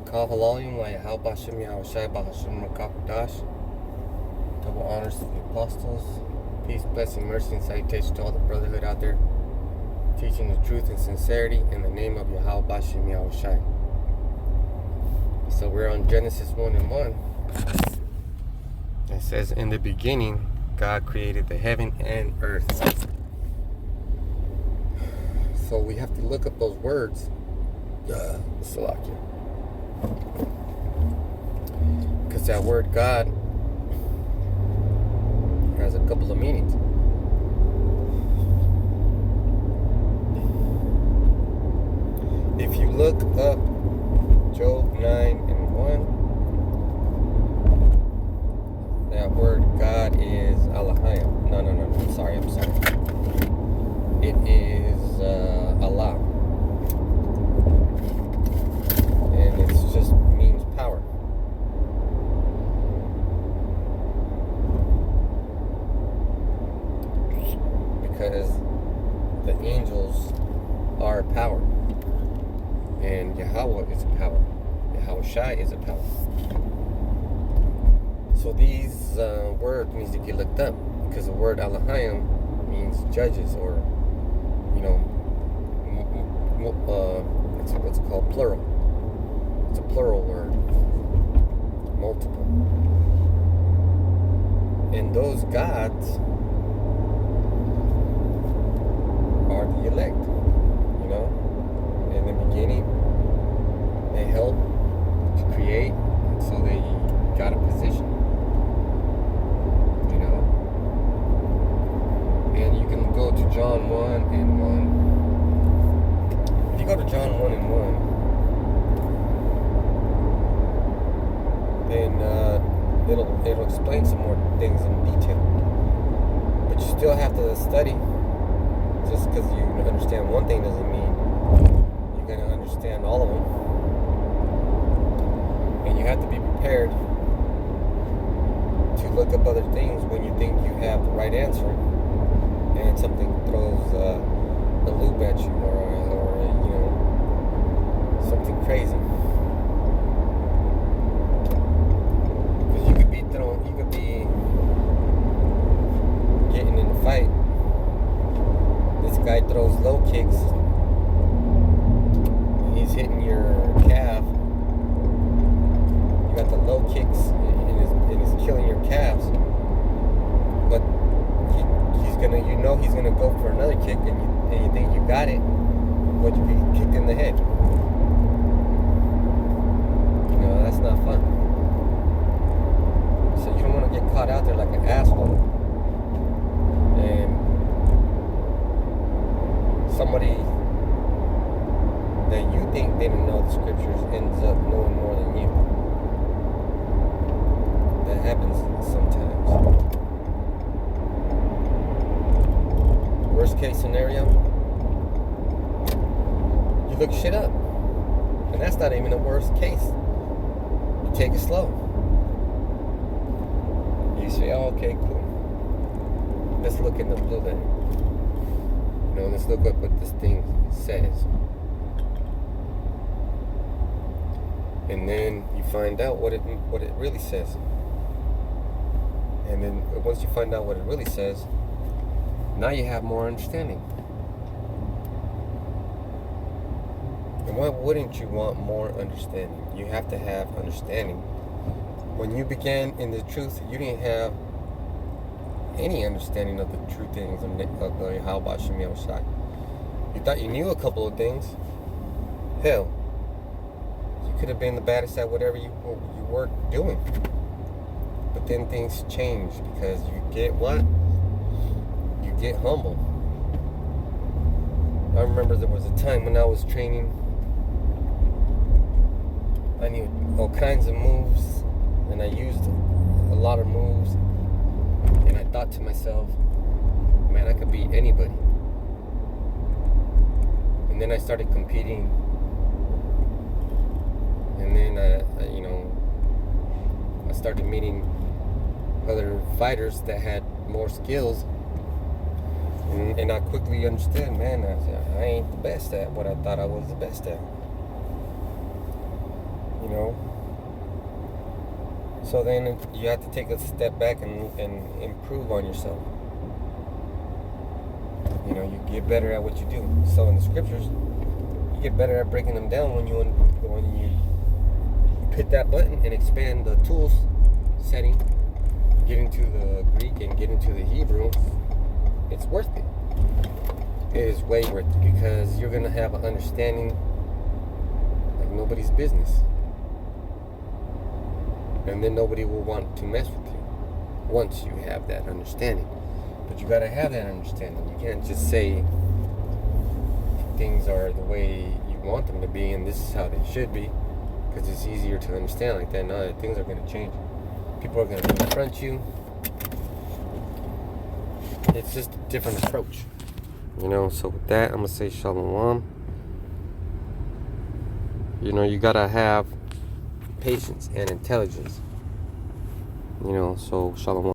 Kahalalim Yahal Bashim Yahushai Bahashim Rakapadash. Double honors to the apostles. Peace, blessing, mercy, and salutation to all the brotherhood out there, teaching the truth and sincerity in the name of Yahal Bashim Yahushai. So we're on Genesis 1 and 1. It says, in the beginning, God created the heaven and earth. So we have to look up those words. Salakia. Because that word God has a couple of meanings. If you look up Job 9 and 1, that word God is Alahayim. No. I'm sorry. It is Allah. And it just means power. Because the angels are power. And Yahweh is a power. Yahushai is a power. So these words means to get looked up. Because the word Alahayim means judges, or it's what's called plural. It's a plural word. Multiple. And those gods are the elect. In the beginning, they helped to create, and so they got a position. And you can go to John 1 and 1. If you go to John 1 and 1, then it'll explain some more things in detail. But you still have to study. Just because you understand one thing doesn't mean you're going to understand all of them. And you have to be prepared to look up other things when you think you have the right answer, and something throws a loop at you, or something crazy. Because you could be getting in a fight. This guy throws low kicks. He's hitting your calf. You got the low kicks, and he's killing your calves. But he's gonna go for another kick, and you think you got it, but you get kicked in the head. That's not fun. So you don't want to get caught out there like an asshole. And somebody that you think didn't know the scriptures ends up knowing more than you. That happens sometimes. Worst case scenario, you look shit up. And that's not even the worst case. You take it slow. You say, oh, okay, cool. Let's look in the blue then. Let's look up what this thing says. And then you find out what it really says. And then once you find out what it really says, now you have more understanding. And why wouldn't you want more understanding? You have to have understanding. When you began in the truth, you didn't have any understanding of the true things of the Yahweh Shem Yahushai. You thought you knew a couple of things. Hell, you could have been the baddest at whatever you were doing. But then things change, because you get what? You get humble. I remember there was a time when I was training. I knew all kinds of moves, and I used a lot of moves. And I thought to myself, man, I could beat anybody. And then I started competing. And then I started meeting other fighters that had more skills. And I quickly understood, man, I ain't the best at what I thought I was the best at. You know. So then you have to take a step back and improve on yourself. You know, you get better at what you do. So in the scriptures, you get better at breaking them down when you hit that button and expand the tools setting, get into the Greek and get into the Hebrew. It's worth it. It is way worth it, because you're gonna have an understanding like nobody's business, and then nobody will want to mess with you once you have that understanding. But you gotta have that understanding. You can't just say things are the way you want them to be and this is how they should be, because it's easier to understand like that. No, things are going to change. People are going to confront you. It's just a different approach, you know. So with that, I'm going to say shalom. You know, you got to have patience and intelligence, you know. So shalom.